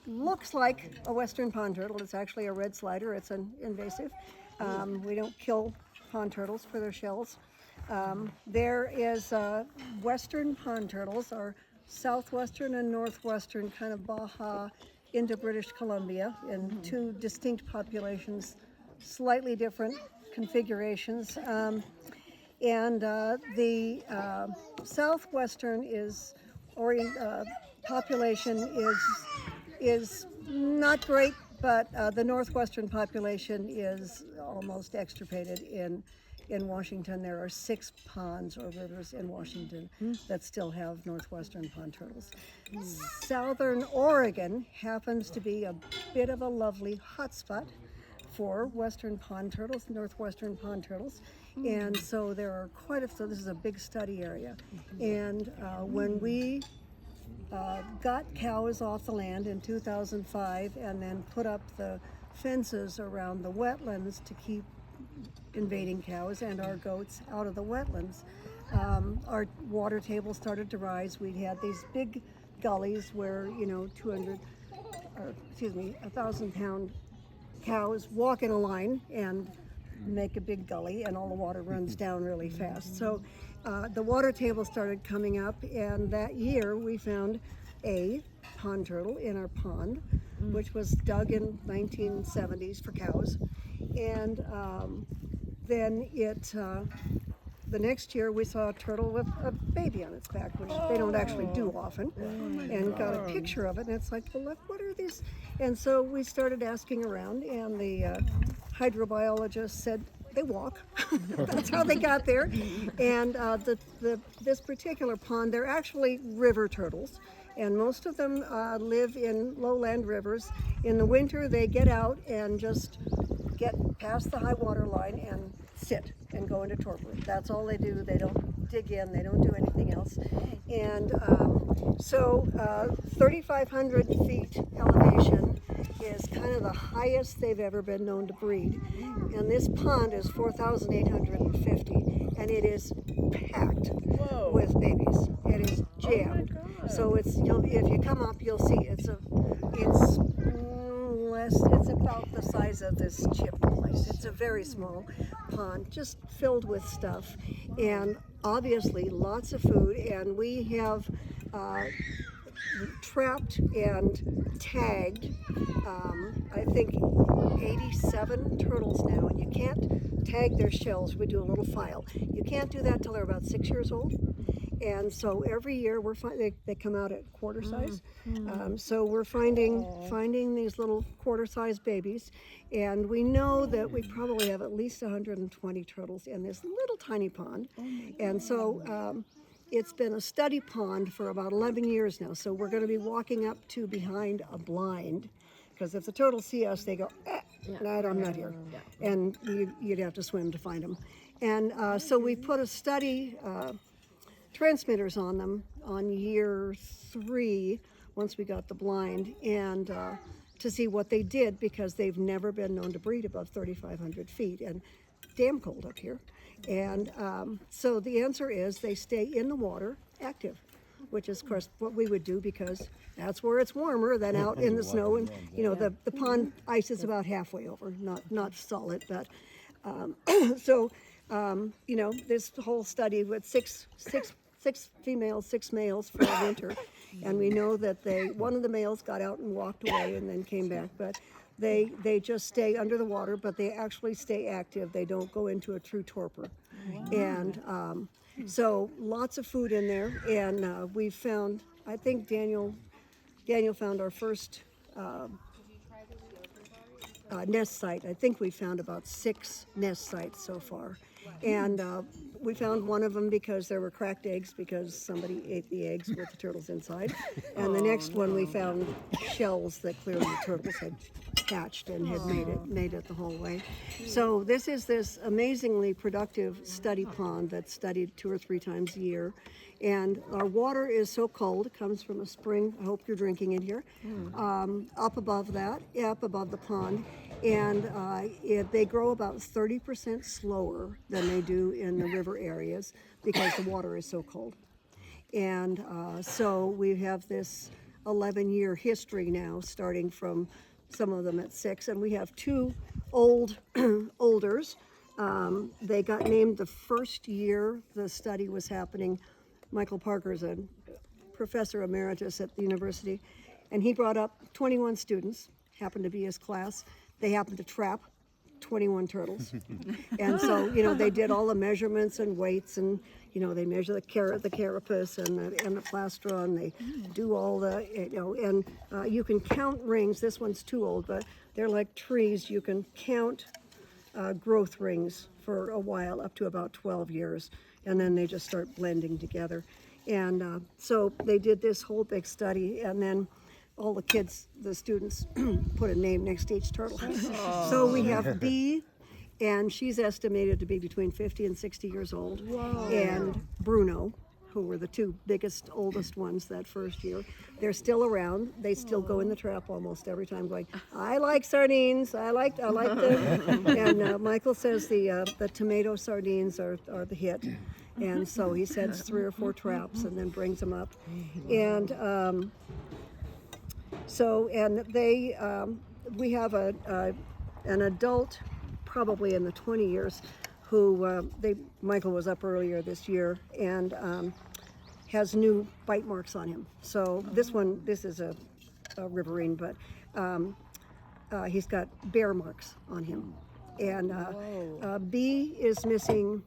looks like a western pond turtle. It's actually a red slider. It's an invasive. We don't kill pond turtles for their shells. There is western pond turtles are southwestern and northwestern, kind of Baja into British Columbia, in two distinct populations, slightly different configurations. And the southwestern population is not great, but the northwestern population is almost extirpated in Washington. There are 6 ponds or rivers in Washington that still have northwestern pond turtles. Southern Oregon happens to be a bit of a lovely hotspot for western pond turtles, northwestern pond turtles, and so there are so this is a big study area. And when we got cows off the land in 2005 and then put up the fences around the wetlands to keep invading cows and our goats out of the wetlands, our water table started to rise. We had these big gullies where 1,000-pound cows walk in a line and make a big gully, and all the water runs down really fast. So the water table started coming up, and that year we found a pond turtle in our pond, which was dug in 1970s for cows. And then the next year we saw a turtle with a baby on its back, which they don't actually do often, and got a picture of it, and it's like, well, look, what are these? And so we started asking around, and the hydrobiologist said they walk. That's how they got there. And this particular pond, they're actually river turtles, and most of them live in lowland rivers. In the winter, they get out and just get past the high water line and sit and go into torpor. That's all they do. They don't dig in. They don't do anything else. And so 3,500 feet elevation is kind of the highest they've ever been known to breed. And this pond is 4,850, and it is packed with babies. It is jammed. So if you come up, you'll see it's about the size of this chip place. It's a very small pond, just filled with stuff, and obviously lots of food. And we have trapped and tagged, I think, 87 turtles now, and you can't tag their shells. We do a little file. You can't do that till they're about 6 years old. And so every year they come out at quarter size. So we're finding these little quarter size babies, and we know that we probably have at least 120 turtles in this little tiny pond. And so it's been a study pond for about 11 years now. So we're going to be walking up to behind a blind, because if the turtles see us, they go, no, I'm not here. And you'd have to swim to find them. And so we put a study transmitters on them on year 3 once we got the blind, and to see what they did, because they've never been known to breed above 3,500 feet and damn cold up here. And so the answer is they stay in the water active, which is of course what we would do, because that's where it's warmer than out in the snow. And the pond ice is about halfway over, not solid, but this whole study with six females, 6 males for the winter, and we know that one of the males got out and walked away and then came back, but they just stay under the water, but they actually stay active. They don't go into a true torpor. And so lots of food in there, and we found, I think Daniel found our first nest site. I think we found about 6 nest sites so far. And we found one of them because there were cracked eggs, because somebody ate the eggs with the turtles inside. And the next one we found shells that clearly the turtles had hatched and had made it the whole way. So this is this amazingly productive study pond that's studied 2 or 3 times a year. And our water is so cold, it comes from a spring, I hope you're drinking it here, up above the pond. And they grow about 30% slower than they do in the river areas, because the water is so cold. And so we have this 11-year history now, starting from some of them at 6, and we have 2 olders. They got named the first year the study was happening. Michael Parker's a professor emeritus at the university, and he brought up 21 students, happened to be his class. They happened to trap 21 turtles. And so, they did all the measurements and weights, and, they measure the carapace and the plastron, they do all the, and you can count rings. This one's too old, but they're like trees. You can count growth rings for a while, up to about 12 years, and then they just start blending together. And so they did this whole big study, and then all the kids, the students, put a name next to each turtle. So we have Bee, and she's estimated to be between 50 and 60 years old. Whoa. And Bruno, who were the 2 biggest, oldest ones that first year. They're still around. They still go in the trap almost every time, going, I like sardines. I like them. And Michael says the tomato sardines are the hit. And so he sets 3 or 4 traps and then brings them up. And we have an adult, probably in the 20 years, who Michael was up earlier this year, and has new bite marks on him. So this is a riverine, but he's got bear marks on him. And Bee is missing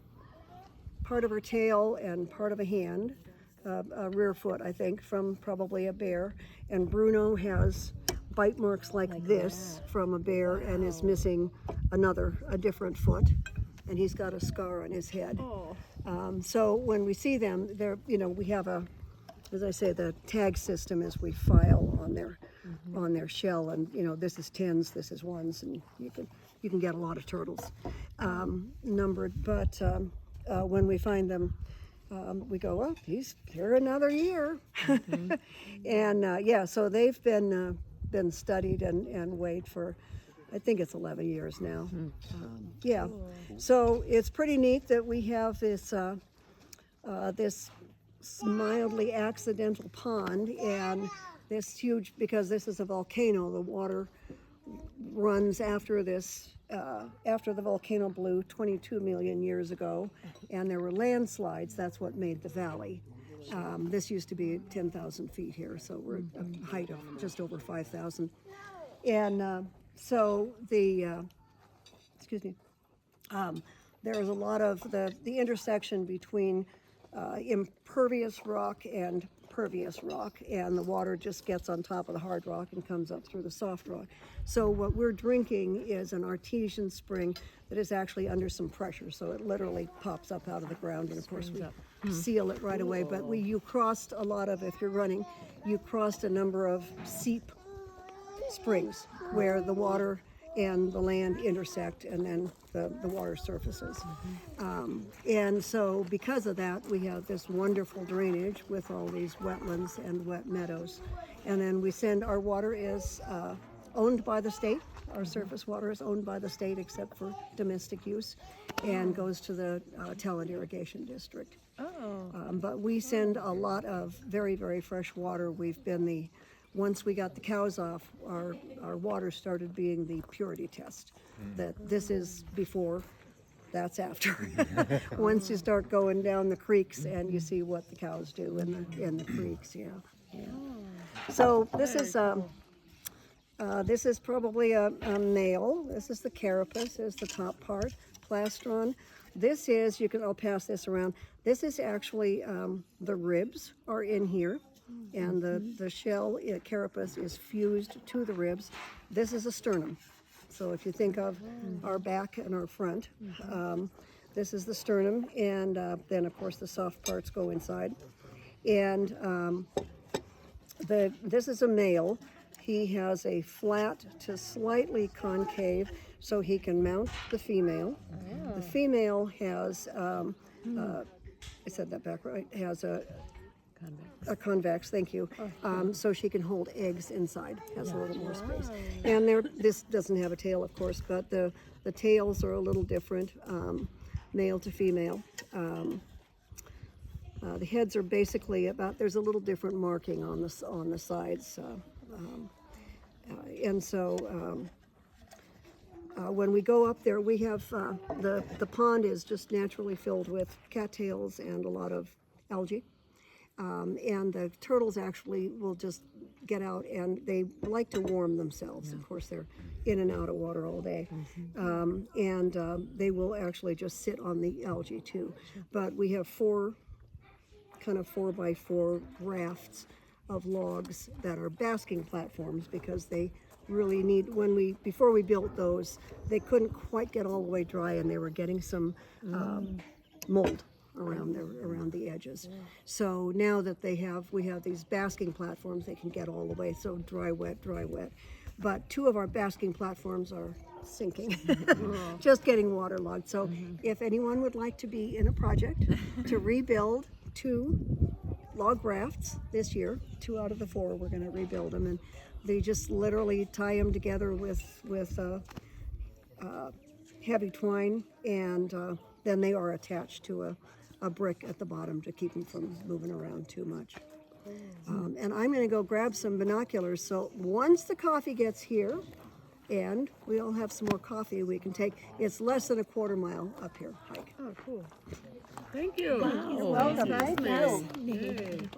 part of her tail and part of a hand, a rear foot, I think, from probably a bear. And Bruno has bite marks like this from a bear and is missing a different foot. And he's got a scar on his head. So when we see them, we have as I say, the tag system is we file on their shell, and this is 10s, this is 1s, and you can get a lot of turtles numbered. But when we find them, we go, well, he's here another year. And so they've been studied and weighed for, I think it's 11 years now. So it's pretty neat that we have this mildly accidental pond, and this huge, because this is a volcano, the water runs after this, after the volcano blew 22 million years ago, and there were landslides. That's what made the valley. This used to be 10,000 feet here, so we're at a height of just over 5,000. And so there is a lot of the intersection between impervious rock and pervious rock, and the water just gets on top of the hard rock and comes up through the soft rock. So what we're drinking is an artesian spring that is actually under some pressure, so it literally pops up out of the ground, and of course we seal it right away. But you crossed a lot of, if you're running, you crossed a number of seep springs where the water and the land intersect, and then the water surfaces. And so because of that, we have this wonderful drainage with all these wetlands and wet meadows. And then our water is owned by the state. Our surface water is owned by the state except for domestic use, and goes to the Talent Irrigation District. But we send a lot of very, very fresh water. Once we got the cows off, our water started being the purity test. That this is before, that's after. Once you start going down the creeks and you see what the cows do in the creeks, So this is probably a male. This is the carapace, is the top part, plastron. This is, I'll pass this around. This is actually, the ribs are in here. And the shell, carapace, is fused to the ribs. This is a sternum. So if you think of our back and our front, this is the sternum, and then of course the soft parts go inside. And this is a male. He has a flat to slightly concave, so he can mount the female. The female has, I said that back right, has a convex, thank you. So she can hold eggs inside, has a little more space. And this doesn't have a tail, of course, but the tails are a little different, male to female. The heads are basically about, there's a little different marking on the sides. And so when we go up there, we have, the pond is just naturally filled with cattails and a lot of algae. And the turtles actually will just get out, and they like to warm themselves. Of course, they're in and out of water all day. And they will actually just sit on the algae too. But we have 4 by 4 rafts of logs that are basking platforms, because they really need, before we built those, they couldn't quite get all the way dry, and they were getting some mold around the edges. So now that we have these basking platforms, they can get all the way, so dry, wet. But 2 of our basking platforms are sinking, just getting waterlogged. So if anyone would like to be in a project to rebuild 2 log rafts this year, 2 out of the 4, we're going to rebuild them, and they just literally tie them together with heavy twine, and then they are attached to a brick at the bottom to keep them from moving around too much. And I'm going to go grab some binoculars, so once the coffee gets here, and we all have some more coffee we can take, it's less than a quarter mile up here hike. Oh, cool. Thank you. You're welcome. Thank you. Yay.